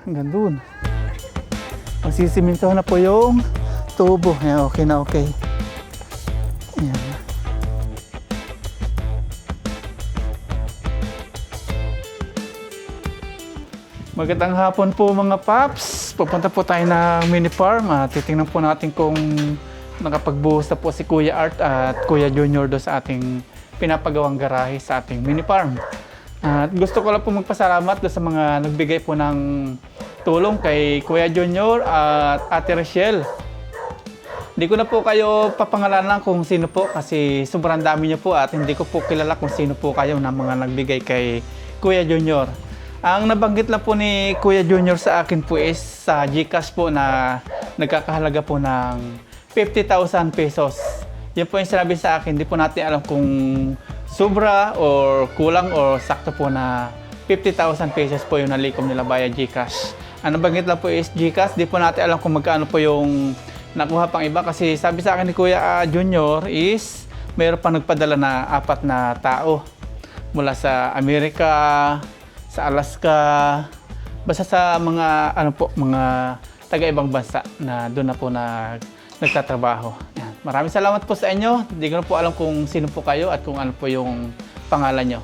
hanggang dun. Masisiminto na po yung tubo. Ayan, okay na okay. Ayan. Magandang hapon po mga paps. Pupunta po tayo ng mini farm. Titingnan po natin kung nakapagbuhos na po si Kuya Art at Kuya Junior do sa ating pinapagawang garahe sa ating mini farm. At gusto ko lang po magpasalamat do sa mga nagbigay po ng tulong kay Kuya Junior at Ate Rachel. Hindi ko na po kayo papangalanan kung sino po kasi sobrang dami niyo po at hindi ko po kilala kung sino po kayo na mga nagbigay kay Kuya Junior. Ang nabanggit lang po ni Kuya Junior sa akin po is sa GCash po na nagkakahalaga po ng 50,000 pesos. Yan po yung sinabi sa akin, hindi po natin alam kung sobra or kulang or sakto po na 50,000 pesos po yung nalikom nila via GCash. Ang nabanggit lang po is GCash, di po natin alam kung magkano po yung nakuha pang iba kasi sabi sa akin ni Kuya Junior is mayroon pa nagpadala na 4 na tao mula sa Amerika, sa Alaska, basta sa mga mga taga-ibang bansa na doon na po nagtatrabaho. Yan. Maraming salamat po sa inyo. Hindi ko na po alam kung sino po kayo at kung ano po yung pangalan nyo.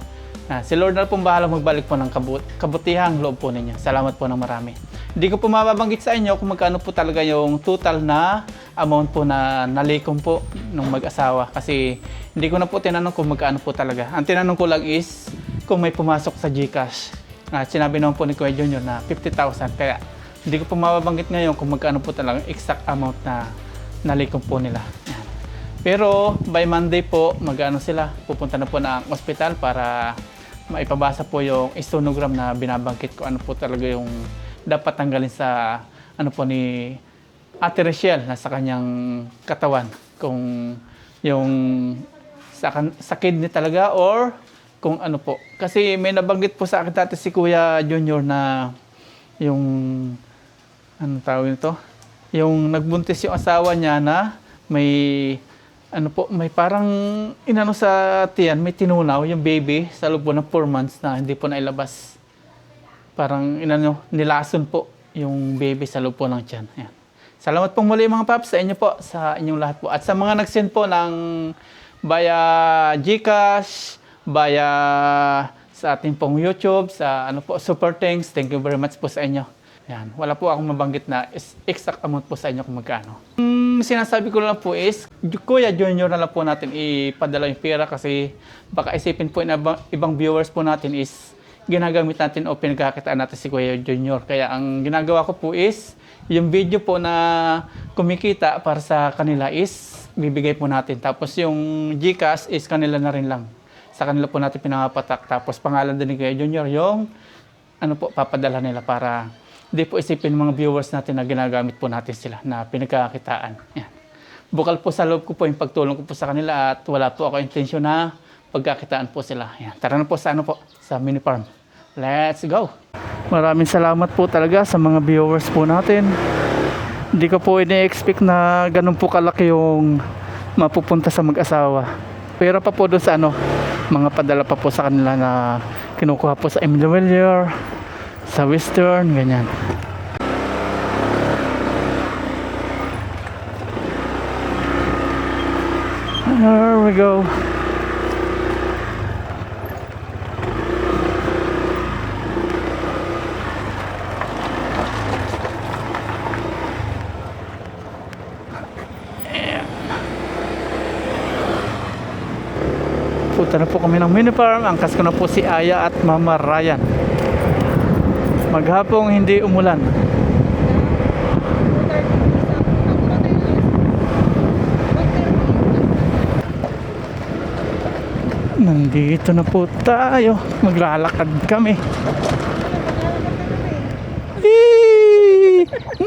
Si Lord na po bahala magbalik po ng kabutihang loob po ninyo. Salamat po ng marami. Hindi ko po mababanggit sa inyo kung magkano po talaga yung total na amount po na nalikom po ng mag-asawa kasi hindi ko na po tinanong kung magkano po talaga. Ang tinanong ko lang is kung may pumasok sa GCash. Sinabi naman po ni Kuya Junior na 50,000 kaya hindi ko po mababanggit ngayon kung magkano po talaga exact amount na nalikom po nila. Yan. Pero by Monday po mag-ano sila, pupunta na po ng ospital para maipabasa po yung sonogram na binabanggit ko ano po talaga yung dapat tanggalin sa ano po ni Ate Rachel na sa kanyang katawan kung yung sa kidney talaga or kung ano po. Kasi may nabanggit po sa akin dati si Kuya Junior na yung ano tawag nito? Yung nagbuntis yung asawa niya na may ano po, may parang inano sa tiyan, may tinunaw yung baby sa loob po ng 4 months na hindi po nailabas. Parang inano, nilason po yung baby sa loob po ng tiyan. Ayan. Salamat pong muli mga paps sa inyo po, sa inyong lahat po. At sa mga nag-send po ng via GCash, via sa ating pong YouTube, sa ano po, Super Thanks. Thank you very much po sa inyo. Yan. Wala po akong mabanggit na exact amount po sa inyo kung magkano. Sinasabi ko lang po is, Kuya Junior na lang po natin ipadala yung pera kasi baka isipin po na ibang viewers po natin is ginagamit natin o pinagkakitaan natin si Kuya Junior. Kaya ang ginagawa ko po is, yung video po na kumikita para sa kanila is bibigay po natin. Tapos yung GCash is kanila na rin lang. Sa kanila po natin pinangapatak. Tapos pangalan din ni Kuya Junior yung ano po, papadala nila para hindi po isipin ng mga viewers natin na ginagamit po natin sila na pinagkakitaan. Yan. Bukal po sa loob ko po yung pagtulong ko po sa kanila at wala po ako intensyon na pagkakitaan po sila. Yan. Tara na po sa ano po, sa mini farm. Let's go! Maraming salamat po talaga sa mga viewers po natin. Hindi ko po ini-expect na ganun po kalaki yung mapupunta sa mag-asawa. Pero pa po doon sa ano, mga padala pa po sa kanila na kinukuha po sa Emily Willier, sa Western, ganyan. There we go. Punta na po kami ng mini farm. Angkas ko na po si Aya at Mama Ryan. Maghapong hindi umulan. Nandito na po tayo. Maglalakad kami.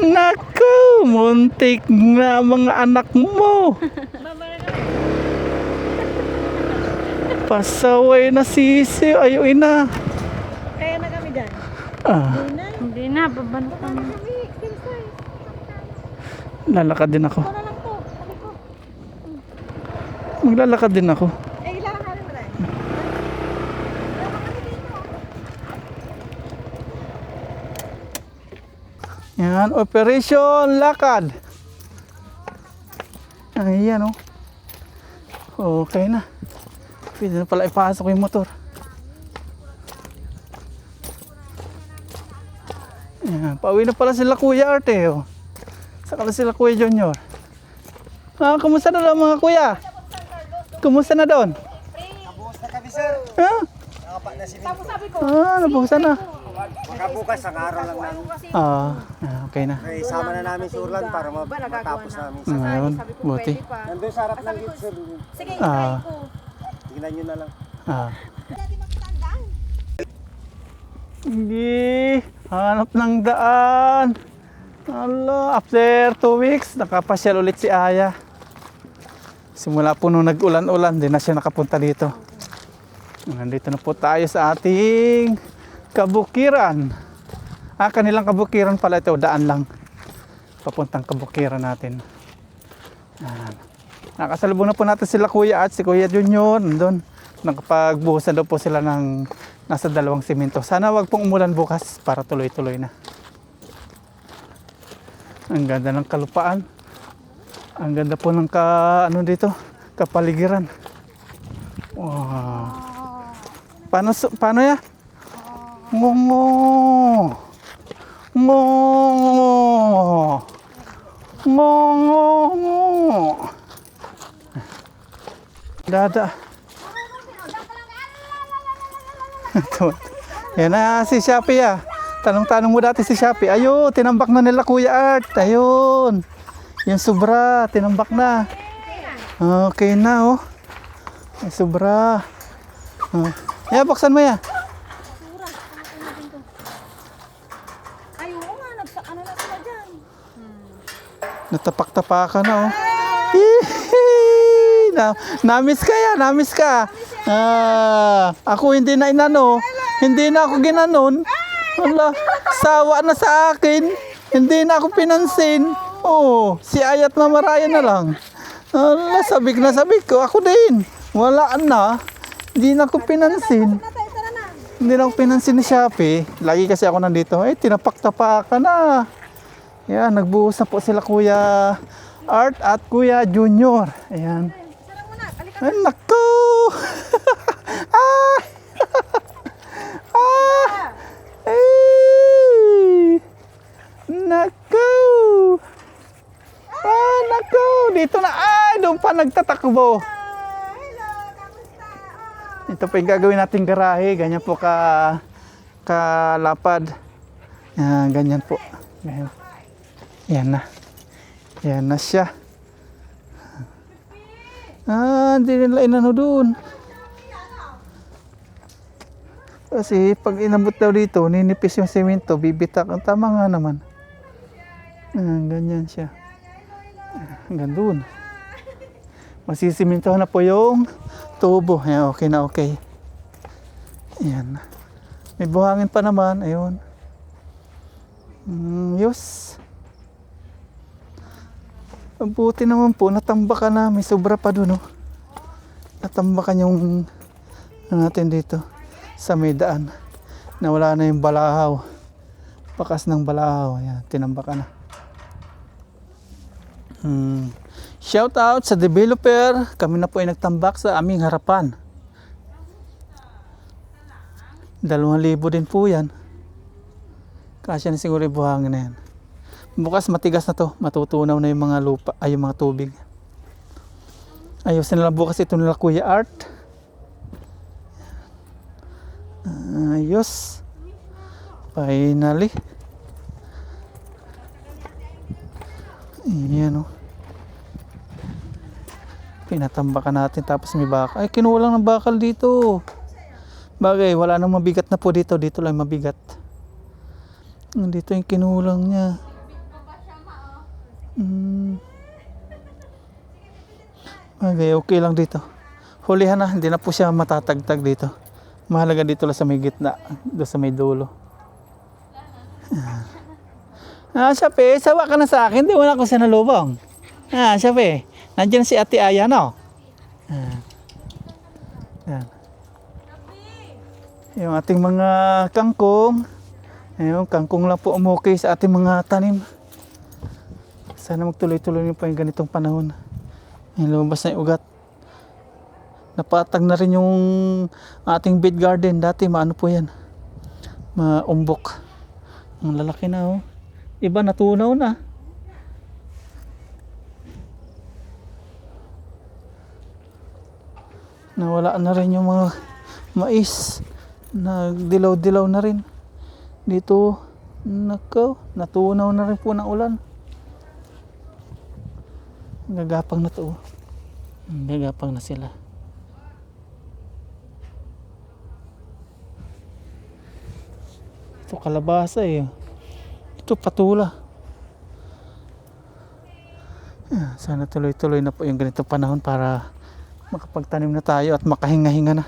Naku, muntik na mga anak mo. Pasaway na sisi. Ayun na. Kaya na kami dyan. Hindi na, babalik kami. Lalakad din ako. Ano lang po? Sabi ko. Maglalakad din ako. Ilan ka rin mo rin? Yan, Operation Lakad. Ayan oh. Okay na. Pwede na pala ipasok yung motor. Ayan, pauwi na pala sila Kuya Arte oh. Saka na sila Kuya Junior. Kumusta na daw mga kuya? Kumusta na doon? Nabuhos na kami, sir. Ha? Nakapa na si Tapos sabi ko, Nabuhusan na. Makabukas, ang araw lang namin. Okay na. Kaya isama na namin si Urlan para matapos namin. Ngayon, buti. Nandun sa harap ng gate, sir. sige, Ah. try ko. Tingnan nyo na lang. Dati makitandaan. Hindi. Hanap ng daan. Hala, after 2 weeks, nakapasyal ulit si Aya. Simula po nung nag-ulan-ulan, din na siya nakapunta dito. Nandito na po tayo sa ating kabukiran. Kanilang kabukiran pala ito, daan lang. Papuntang kabukiran natin. Nakasalubong na po natin sila Kuya at si Kuya Junior. Nandun, nakapagbuhusan daw po sila ng nasa 2 simento. Sana wag pong umulan bukas para tuloy-tuloy na. Ang ganda ng kalupaan. Ang ganda po ng dito, kapaligiran. Wow. Paano ya? Ngongo. Ngongo. Ngongo. Dada. Yan na si Shopee ah. Tanong-tanong mo dati si Shopee. Ayun, tinambak na nila Kuya Art. Ayun. Yung sobra, tinambak na. Okay na oh. Yung sobra. Buksan mo ya. Ay, oo nga, ano na sila dyan? Natapak-tapakan na oh. Hihi! Namiss ka ya, namiss ka. Ako hindi na inano. Hindi na ako ginanon. Wala, sawa na sa akin. Hindi na ako pinansin. Oo, si Ayat Mamaraya na lang. Wala, sabik na sabik ko. Ako din. Wala na. Hindi na ako pinansin. Hindi na ako pinansin ni Shopee. Lagi kasi ako nandito. Tinapak-tapakan na. Yan, nagbuhos na po sila Kuya Art at Kuya Junior. Ayan. Sarang mo na, alika. Ay, naku! Ah! Ah! Ay! Naku! Naku! Dito na! Doon pa nagtatakbo. Hello, kamusta? Ito po yung gagawin nating garahe. Ganyan po kalapad. Ganyan po. Ganyan. Yan na. Yan na siya. Hindi nila inano doon. Kasi pag inabot daw dito, ninipis yung semento, bibitak. Ang tama nga naman. Ganyan siya. Hanggang doon. Masisimintohan na po yung tubo. Ayan, okay na okay. Ayan. May buhangin pa naman. Ayun. Yus. Mabuti naman po. Natambakan na. May sobra pa doon. Oh. Natambakan yung natin dito. Sa may daan. Nawala na yung balahaw. Bakas ng balahaw. Ayan. Tinambakan na. Shout out sa developer. Kami na po ay nagtambak sa aming harapan. 2,000 din po yan. Kasya na siguro yung buhangin na yan. Bukas matigas na to. Matutunaw na yung mga lupa. Ay yung mga tubig. Ayusin na lang bukas ito nila Kuya Art. Ayos. Finally. Ayan o. Pinatambakan natin tapos may bakal. Ay, kinulang ng bakal dito. Bagay, wala nang mabigat na po dito. Dito lang mabigat. Dito yung kinulang niya. Bagay, okay lang dito. Hulihan na, hindi na po siya matatagtag dito. Mahalaga dito lang sa may gitna. Doon sa may dulo. Shopee, sawa ka na sa akin. Di mo na ako sa nalubong. Shopee, nandiyan si Ate Aya, no? Yan. Yung ating mga kangkong. Ayun, kangkong lang po umukay sa ating mga tanim. Sana magtuloy-tuloy po yung ganitong panahon. Ayun, lumabas na yung ugat. Napatag na rin yung ating bed garden. Dati maano po yan. Maumbok. Ang lalaki na oh. Iba natunaw na. Nawala na rin yung mga mais. Nagdilaw-dilaw na rin. Dito, nakaw, natunaw na rin po ng ulan. Gagapang na to. Gagapang na sila. Ito kalabasa eh. Ito patula. Sana tuloy-tuloy na po yung ganitong panahon para makapagtanim na tayo at makahinga-hinga na.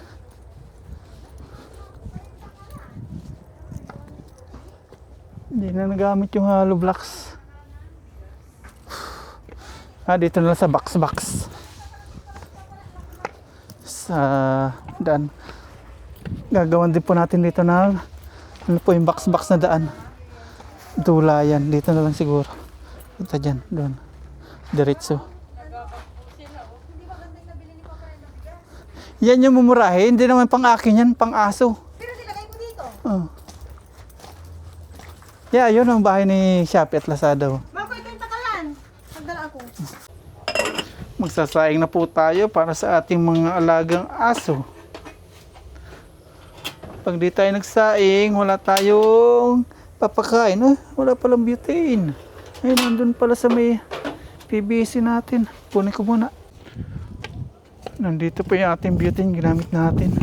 Hindi na nagamit yung hollow blocks. Dito na lang sa box-box. Sa daan. Gagawan din po natin dito ng ano po yung box-box na daan. Dulayan. Dito na lang siguro. Punta dyan. Doon. Diretso. Yan yung mumurahin. Hindi naman pang akin yan. Pang aso. Pero nilagay mo dito. Oh. Yeah, yun ang bahay ni Shopee at Lazada. Marco, ito yung takalan. Nagdala ako. Magsasaing na po tayo para sa ating mga alagang aso. Pag di tayo nagsaing, wala tayong papakain. Wala palang butane. Ay, nandun pala sa may PVC natin. Punin ko muna. Nandito po yung ating butane ginamit natin.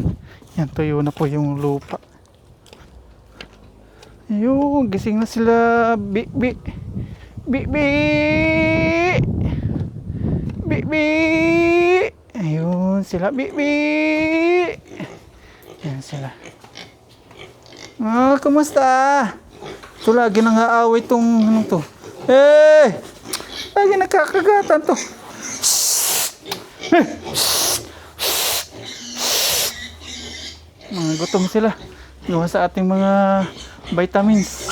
Yan, tuyo na po yung lupa. Ayun, gising na sila. Bi. Ayun sila. Bi. Yan sila. Kumusta? Ito lagi nang aaway tong ano to. Lagi nagkakagatan to. Mga gutom sila. Gawa sa ating mga vitamins.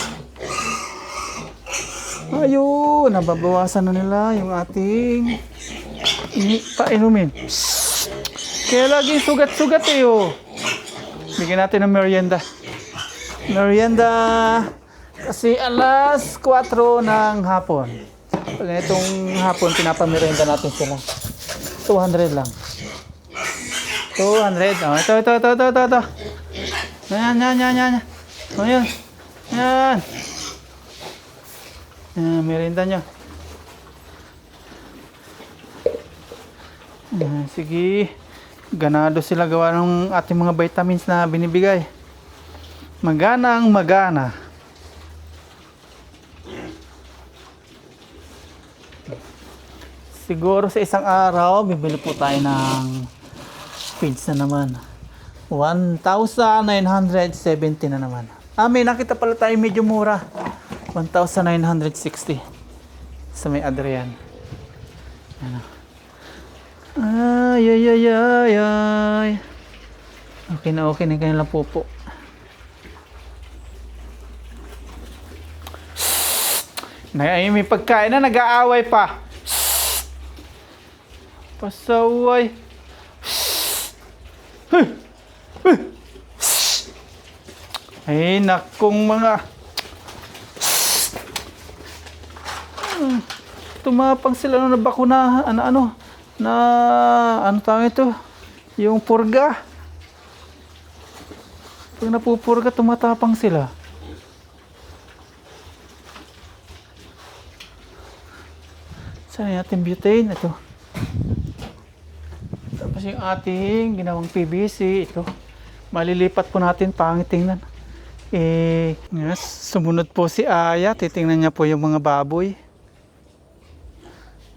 Ayun, nababawasan na nila yung ating painumin. Kaya laging sugat-sugat eh oh. Bigyan natin ng merienda. Merienda kasi alas 4 ng hapon. Pag itong hapon, pinapamerienda natin sila. 200 lang. 200. Oh, ito. Yan. Oh, yan. Merienda nyo. Sige. Ganado sila gawa ng ating mga vitamins na binibigay. Magana. Siguro sa isang araw, bibili po tayo ng feeds na naman. 1,970 na naman. May nakita pala tayo medyo mura. 1,960 sa may Adrian. Ano? Ay. Okay na kanilang pupo. May pagkain na, nag-aaway pa. Pasaway. Ay, nakong mga tumapang sila na bakuna, ano tawag ito? Yung purga. Pag napupurga, tumatapang sila. Saan yung ating butane? Ito. Tapos yung ating ginawang PVC, ito. Malilipat po natin, pangit tingnan. Yes, sumunod po si Aya, titingnan niya po yung mga baboy.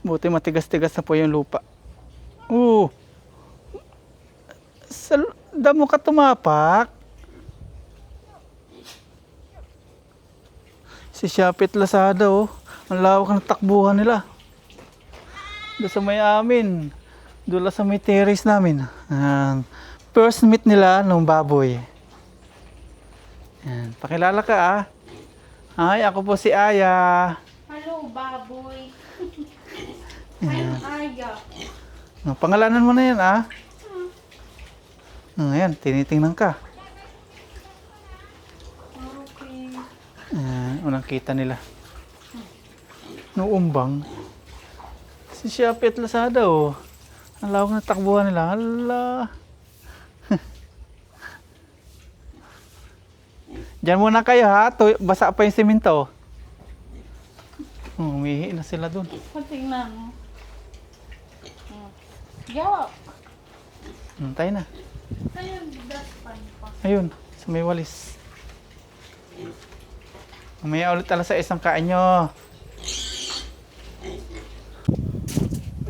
Buti matigas-tigas na po yung lupa. Sa damo ka tumapak. Si Shopee at Lazada ang lawak ng takbuhan nila. Doon sa may amin, doon sa may terrace namin. First meet nila ng baboy. Yan. Pakilala ka Hi, ako po si Aya. Hello, baboy. I'm Aya. Pangalanan mo na yan, ah. Ayan, tinitingnan ka. Okay. Unang kita nila. Nuumbang. Si Shopee at Lazada, oh. Ang lawak na takbuhan nila. Hala. Diyan muna kayo, ha? Basa pa yung simento. Umihi na sila dun. Tingnan mo. Yo! Tayo na. Ayun, daspan pa. Ayun, sa may walis. Mamaya ulit alas sa isang kain nyo.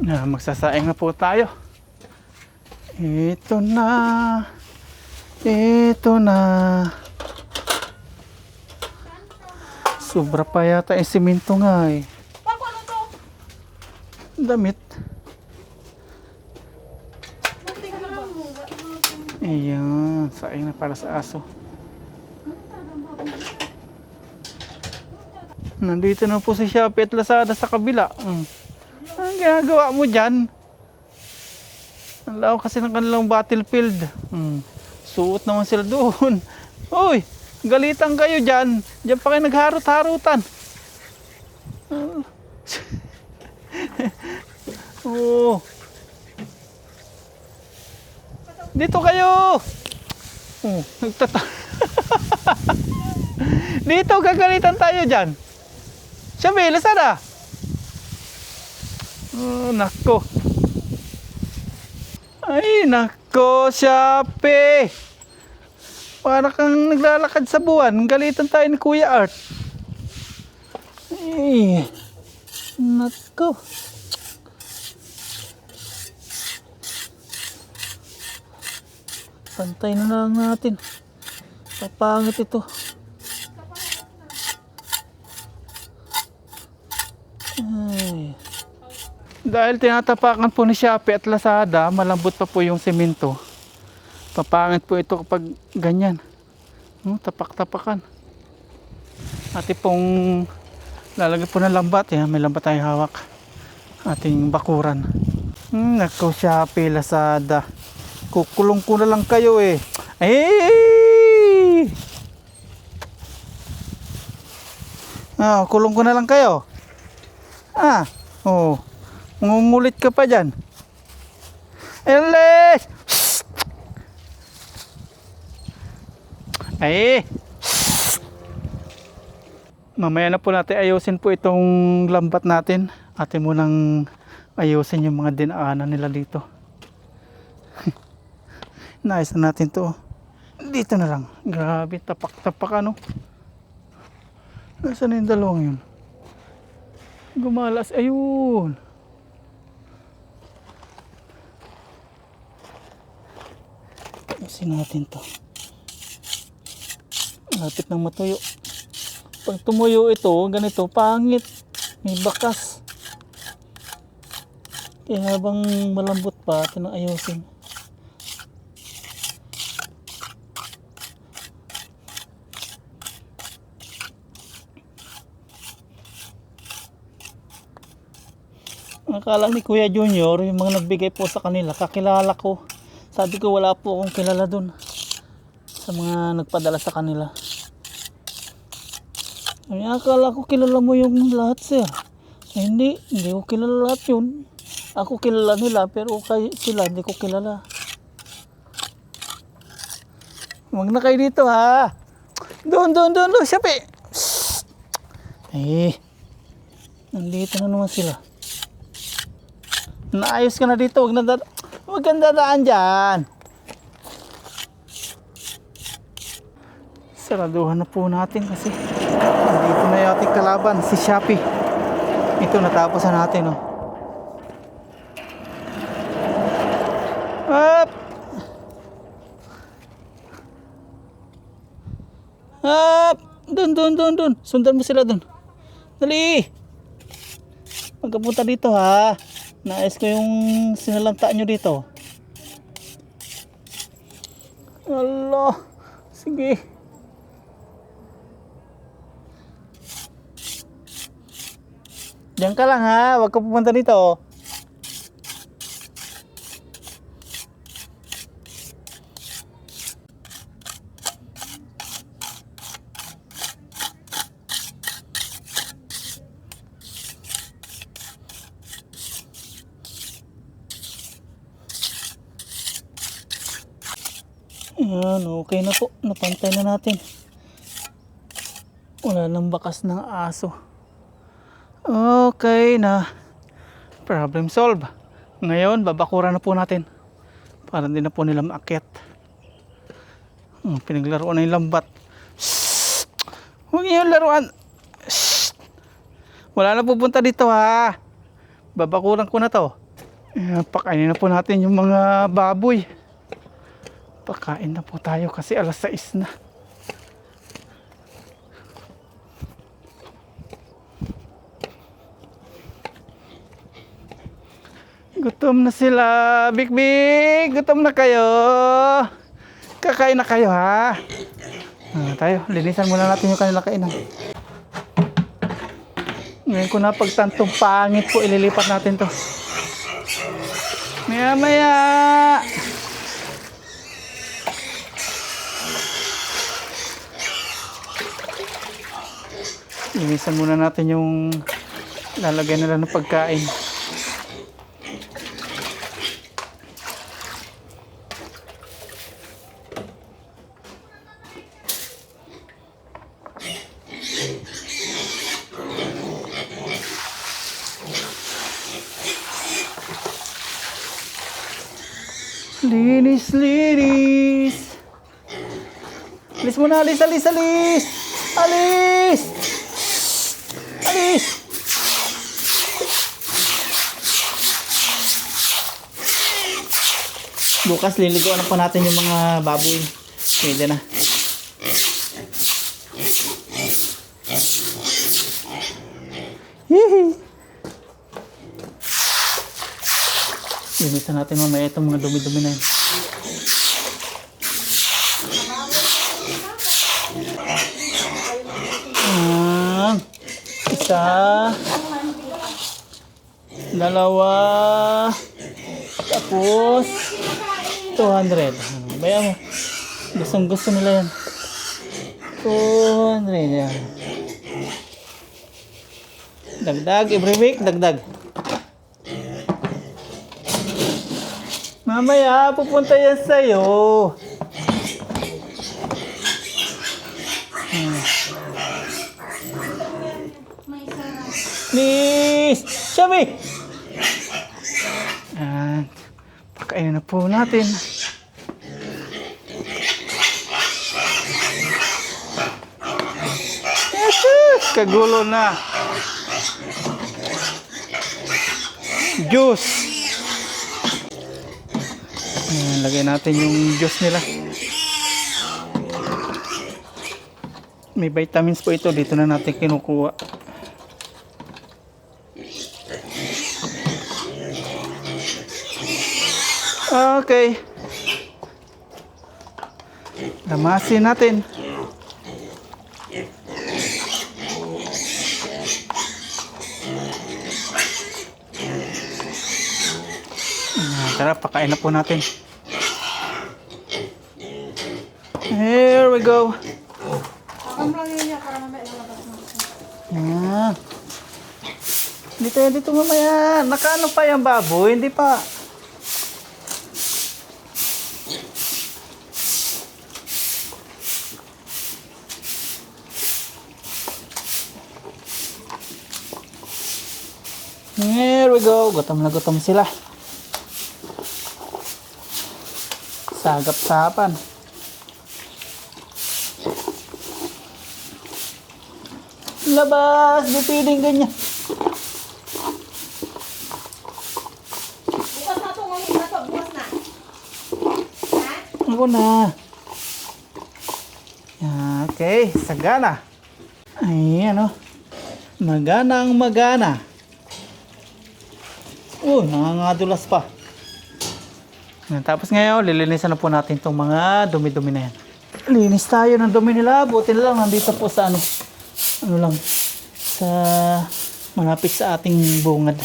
Magsasaing na po tayo. Ito na. Ito na. Sobra pa yata yung simento nga eh. Papa, ano to? Damit. Ayan, saing na para sa aso. Nandito na po si Shopee at Lazada sa kabila. Anong ginagawa mo dyan? Ang lawak kasi ng kanilang battlefield. Suot naman sila doon. Uy, galitan kayo dyan. Dyan pa kayo nagharot-harutan. Oo. Dito kayo! Dito, gagalitan tayo dyan. Shopee, Lazada. Nako. Ay, nako, Shopee. Para kang naglalakad sa buwan. Galitan tayo ni Kuya Art. Ay, nako. Pantay na lang natin. Papangit ito. Ay. Dahil tinatapakan po ni Shopee at Lazada, malambot pa po yung semento. Papangit po ito kapag ganyan. Tapak-tapakan. Ati pong lalagay po ng lambat. May lambat tayong hawak. Ating bakuran. Nako, Shopee, Lazada. Kukulong ko na lang kayo eh. Ay! Kulong ko na lang kayo. Ngungulit ka pa dyan. Eles! Ay! Mamaya na po natin ayusin po itong lambat natin. Atin munang ayusin yung mga dinaanan nila dito. Naayos na natin to. Dito na lang. Grabe, tapak-tapak ano. Nasaan na yung dalawang yun? Gumalas. Ayun. Ayusin natin to. Lapit ng matuyo. Pag tumuyo ito, ganito, pangit. May bakas. Kaya habang malambot pa, ito na ayusin. Akala ni Kuya Junior, yung mga nagbigay po sa kanila, kakilala ko. Sabi ko wala po akong kilala dun sa mga nagpadala sa kanila. Ay, akala ko kilala mo yung lahat, sir. Hindi ko kilala lahat yun. Ako kilala nila, pero sila hindi ko kilala. Huwag na kayo dito, ha. Doon, Shopee. Nandito na naman sila. Naayos ka na dito, huwag kang dadaan dyan. Saraduhan na po natin kasi nandito na yung ating kalaban, si Shopee. Ito, natapos na natin, oh. Up! Up! Doon. Sundan mo sila doon. Dali! Magkapunta dito, ha. Naayos ko yung sinalanta nyo dito. Allah. Sige. Diyan ka lang ha, huwag ka pupunta dito. Ayan, okay na po. Napantay na natin. Wala nang bakas ng aso. Okay na. Problem solved. Ngayon, babakuran na po natin. Para hindi na po nila maakyat. Pinaglaro na yung lambat. Shhh! Huwag niyo yung laruan. Shhh! Wala na pupunta dito ha. Babakuran ko na to. Pakainin na po natin yung mga baboy. Pakain na po tayo kasi alas 6 na. Gutom na sila. Big Big, gutom na kayo. Kakain na kayo ha. Tayo, linisan muna natin yung kanilang kainan. Ngayon ko na pagtantong pangit po, ililipat natin to. Maya maya. Linisan muna natin yung lalagyan nila ng pagkain. Linis, linis. Alis muna, alis, alis, alis. Alis! Alis! Bukas liliguan na pa natin yung mga baboy. Pwede na. Hihi! Linisan natin mamaya itong mga dumi-dumi na yun. Isa, dalawa, tapos 200. Baya mo, gustong gusto nila yan. 200 yan. Dagdag, every week, dagdag. Mamaya, pupunta yan sa'yo. Please! Shabi! At pakainin na po natin. Yes! Kagulo na. Juice. Lagay natin yung juice nila. May vitamins po ito. Dito na natin kinukuha. Okay. Lamasin natin. Tara, pakain na po natin. Here we go. Dito mamaya. Nakaano pa yung baboy? Hindi pa. Here we go. Gutom na gutom sila. Sagap-sapan. Labas! Di pwedeng ganyan. Bukas na ito, ngayon na ito, bukas na. Ha? Ako na. Okay, sagana. Ayan o. Magana ang magana. Nangangadulas pa. Tapos ngayon, lilinisan na po natin itong mga dumi-dumi na yan. Linis tayo ng dumi nila. Buti na lang, nandito po sa ano lang, sa Malapit sa ating bungad.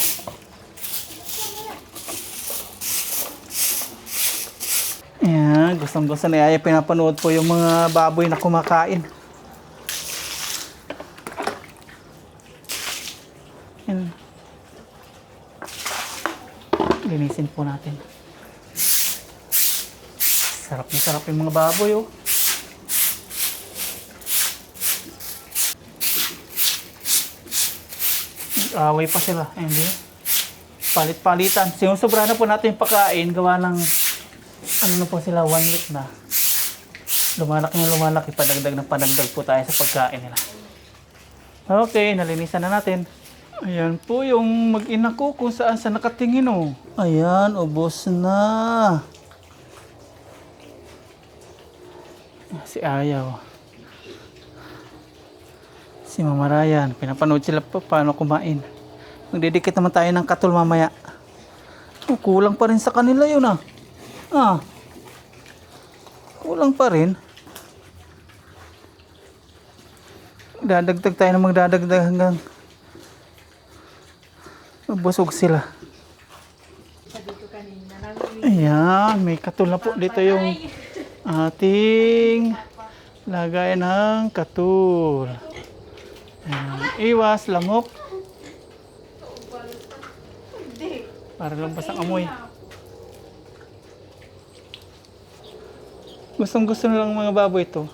Ayan, gustong-gusto ni Aya pinapanood po yung mga baboy na kumakain. Ayan. Linisin po natin. Sarap na sarap yung mga baboy, oh. Away pa sila. Hindi. Palit-palitan. Sinusobra na po natin yung pagkain. Gawa ng ano na po sila, 1 week na. Lumalaki na lumalaki. Padagdag na padagdag po tayo sa pagkain nila. Okay, nalinisan na natin. Ayan po yung mag-ina ko kung saan sa nakatingin, oh. Ayan, ubos na. Si Ayaw. Si Mama Ryan. Pinapanood sila pa paano kumain. Magdidikit naman tayo ng katul mamaya. Oh, kulang pa rin sa kanila yun, ah. Ah. Kulang pa rin. Dadagdag tayo ng magdadagdag hanggang busog sila. Ayan, may katul na po. Dito yung ating lagay ng katul. Ayan. Iwas, lamok. Para lampas ang amoy. Gustong-gusto na lang mga baboy ito.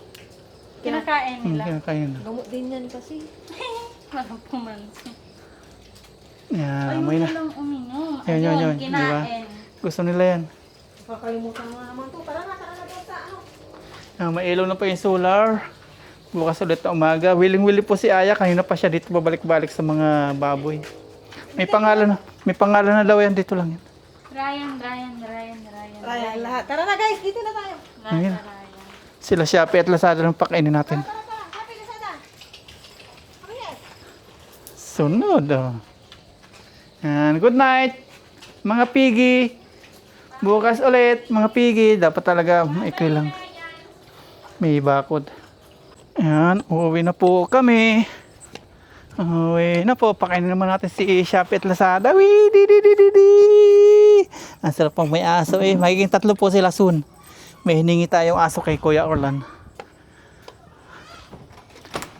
Kinakain nila. Kinakain na. Gamot din yan kasi. Walang pumansin. Yan, Ayaw amoy na. nilang uminom. Yun, Ayun, di ba? kinain. Gusto nila yan. Kakalimutan mo na naman to. Tara na doon sa ano. Mailaw na pa yung solar. Bukas ulit na umaga. Willing-willing po si Aya. Kanina pa siya dito babalik-balik sa mga baboy. May pangalan na. May pangalan na daw yan. Dito lang yan. Ryan. Ryan, lahat. Tara na guys, dito na tayo. Ayun. Sila Shopee at Lazada ng pakainin natin. Tara. Happy na sana. Okay. Sunod. Oh. Yan. Good night. Mga pigi. Bukas ulit. Mga pigi. Dapat talaga maikli lang. May bakod. Yan. Uuwi na po kami. Uwi na po. Pakainin naman natin si Shopee at Lazada. Wee! Di! Ang sarap pang may aso eh. Magiging 3 po sila soon. May hiningi tayong aso kay Kuya Orlan.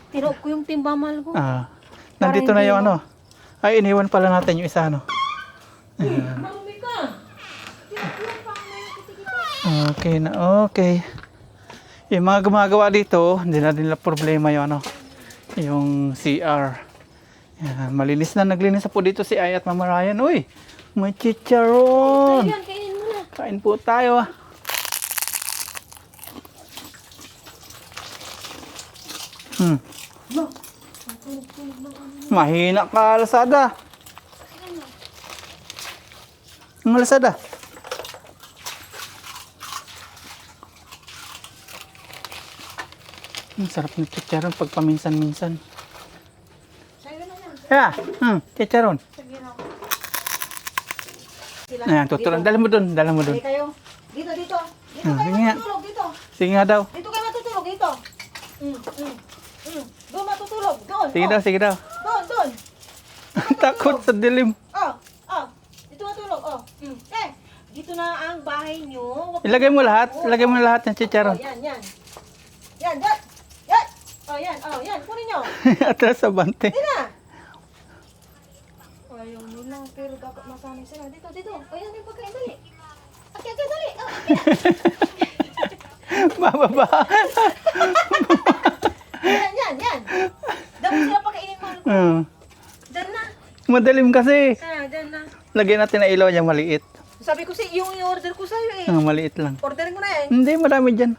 Tiro ko yung timbamal ko. Ah. Nandito na yung ano. Ay, iniwan pala natin yung isa, no? Ayan. Marumi ka. Okay na, okay. Yung mga gumagawa dito, hindi na nila problema yung ano, yung CR. Yan, malinis na, naglinis na po dito si Ay at Mama Ryan. Uy, may chicharon. Yan, kainin mo na. Kain po tayo, ah. Mahina ka, Lazada. Ang Lazada. Ang sarap ng chicharon pag paminsan-minsan. Sa'yo na yan. Yeah, chicharon. Sige na. Sila. Ayan, tutulan. Dala mo dun, dala mo dun. Sige kayo. Dito. Dito Ah, kayo sige nga. matutulog, dito. Sige nga daw. Dito kayo matutulog, dito. Doon matutulog, doon. Sige daw, sige daw. Doon. Takot sa dilim. Dito matulog, dito na ang bahay nyo. Huwag Ilagay mo lahat. Ilagay mo lahat ng chicharon. Yan. Yan. Yan. Kunin nyo. Atras sa bante. Hindi na. Ayaw nila, pero dapat masanay sila. Dito. Yan yung pagkain, dali. Okay, dali. Bababa. Yan. Dapat sila pakainin mo. Diyan na. Madalim kasi. Diyan na. Lagyan natin na ilaw niyang maliit. Sabi ko yung i-order ko sa'yo eh. Maliit lang. Orderin mo na yan. Hindi, marami dyan.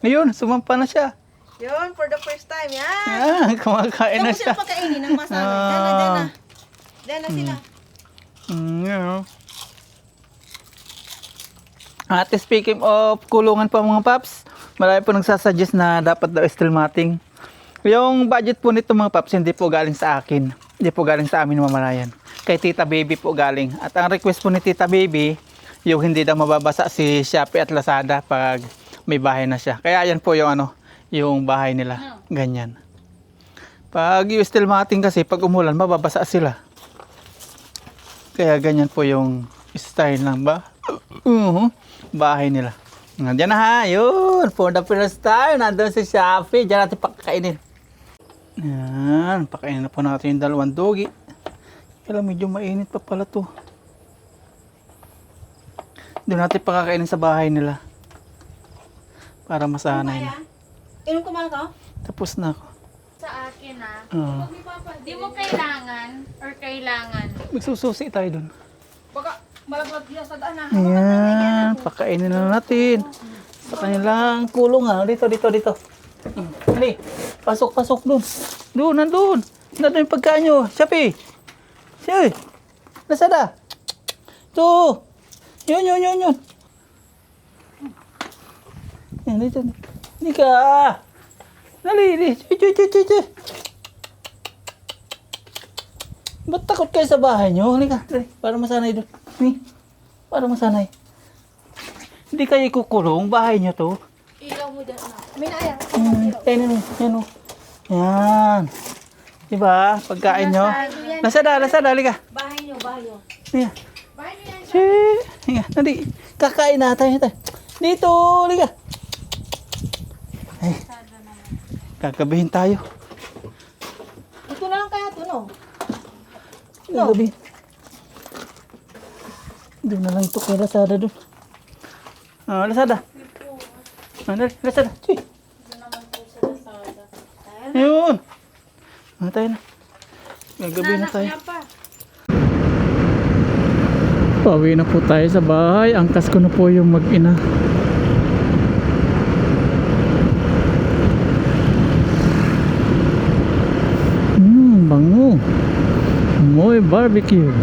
Ngayon, sumampa na siya. Yun, for the first time. Yan. Yan, kumakain na Dapat siya. sila pakainin ng masanay. Diyan na sila. Yeah. At speaking of kulungan pa mga paps, marami po nagsasuggest na dapat daw steel matting. Yung budget po nito mga paps, hindi po galing sa akin. Hindi po galing sa amin mamarayan. Kay Tita Baby po galing. At ang request po ni Tita Baby, yung hindi daw mababasa si Shopee at Lazada pag may bahay na siya. Kaya yan po yung ano, yung bahay nila. Ganyan. Pag i-steel matting kasi, pag umulan, mababasa sila. Kaya ganyan po yung style ng bahay nila. Nandiyan na ha, yun. For the first time, nandun si Shafi. Diyan natin pakakainin. Yan, pakainin na po natin yung dalawang dogi. Kaya medyo mainit pa pala to. Doon natin pakakainin sa bahay nila. Para masanay na. Inom ko man ka? Tapos na ako. Sa akin ah. Oo. Di mo kailangan or kailangan. Magsususi tayo doon. Baka malaglag niya sa daan na. Ayan, pakainin na natin. Sa kanilang kulong ha. Dito. Hali, pasok doon. Nandun. Nandun yung pagkain nyo. Shafi. Shafi. Nasaan? Ito. Yun. Yan, dito. Hindi ka. Dali. Chuy. Ba't takot kayo sa bahay nyo? Halika, dali. Para masanay doon. Para masanay. Hindi kayo ikukulong. Bahay nyo to. Ilaw mo dyan. Minaya. Yan o. Yan. Diba? Pagkain nyo. Lasada. Halika. Bahay nyo. Yan. Bahay nyo yan. Halika. Nandi. Kakain na tayo. Dito. Halika. Ay. Gagabihin tayo. Ito na lang kaya ito, no? Gagabihin. Doon na lang ito kay Lazada doon. Lazada. Lazada. Chuy. Ayun. Tayo na. Gagabihin na tayo. Pauwi na po tayo sa bahay. Angkas ko na po yung mag-ina. Bango. Moy barbecue.